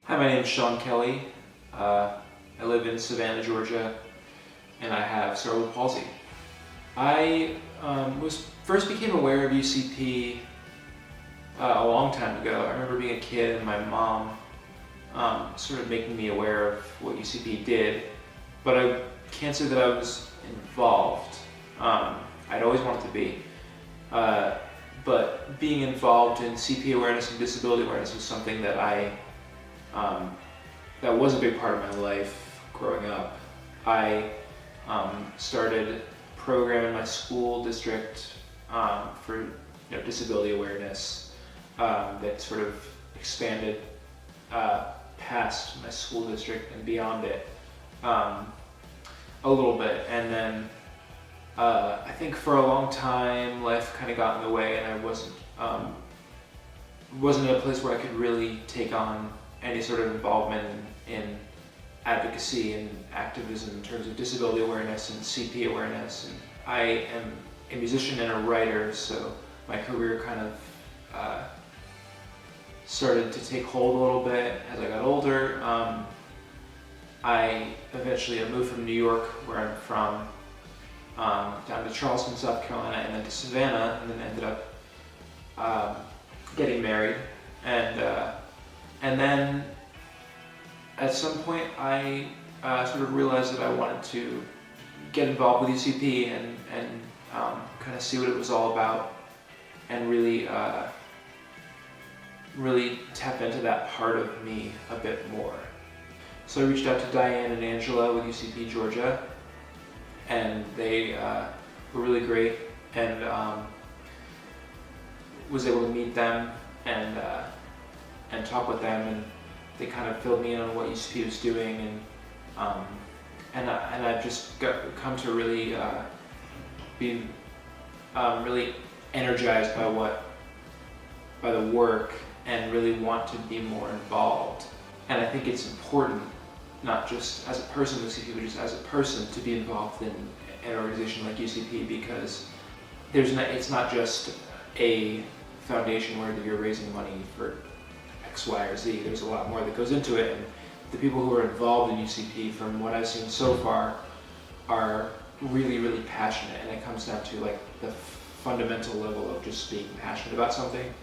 Hi, my name is Sean Kelly. I live in Savannah, Georgia, and I have cerebral palsy. I first became aware of UCP a long time ago. I remember being a kid and my mom sort of making me aware of what UCP did, but I can't say that I was involved. I'd always wanted to be. But being involved in CP awareness and disability awareness was something that that was a big part of my life growing up. I started a program in my school district for disability awareness that sort of expanded past my school district and beyond it a little bit, and then I think for a long time life kind of got in the way, and I wasn't in a place where I could really take on any sort of involvement in advocacy and activism in terms of disability awareness and CP awareness. And I am a musician and a writer, so my career kind of started to take hold a little bit as I got older. I eventually moved from New York, where I'm from, down to Charleston, South Carolina, and then to Savannah, and then ended up getting married. And then at some point I sort of realized that I wanted to get involved with UCP and kind of see what it was all about, and really tap into that part of me a bit more. So I reached out to Diane and Angela with UCP Georgia, and they were really great, and was able to meet them and talk with them, and they kind of filled me in on what UCP was doing, and I've just come to really be really energized by the work, and really want to be more involved. And I think it's important, not just as a person with UCP, but just as a person, to be involved in an organization like UCP, because it's not just a foundation where you're raising money for X, Y, or Z. There's a lot more that goes into it, and the people who are involved in UCP, from what I've seen so far, are really, really passionate, and it comes down to like the fundamental level of just being passionate about something,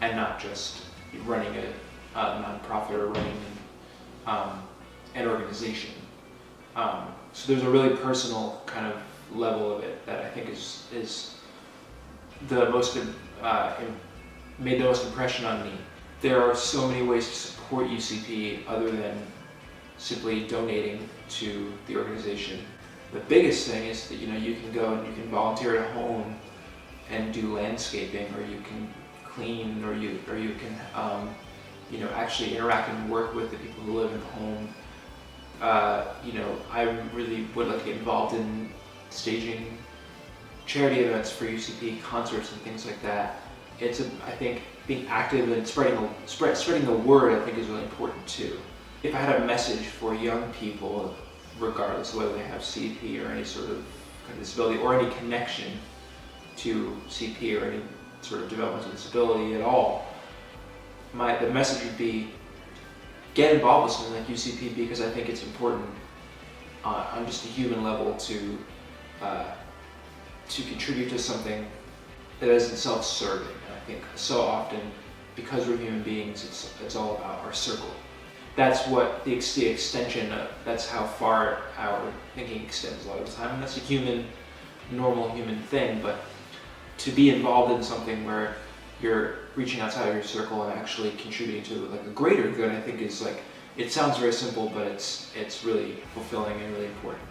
and not just running a nonprofit or running an organization. So there's a really personal kind of level of it that I think is the most made the most impression on me. There are so many ways to support UCP other than simply donating to the organization. The biggest thing is that you can go and you can volunteer at home and do landscaping, or you can clean, or you can actually interact and work with the people who live at home. I really would like to get involved in staging charity events for UCP, concerts and things like that. I think being active and spreading the word, I think, is really important too. If I had a message for young people, regardless of whether they have CP or any sort of disability or any connection to CP or any sort of developmental disability at all, the message would be, get involved with something like UCP, because I think it's important on just a human level to contribute to something that isn't self-serving. And I think so often, because we're human beings, it's all about our circle. That's what the extension of, that's how far our thinking extends a lot of the time, and that's a normal human thing. But to be involved in something where you're reaching outside of your circle and actually contributing to like a greater good, I think is like, it sounds very simple, but it's really fulfilling and really important.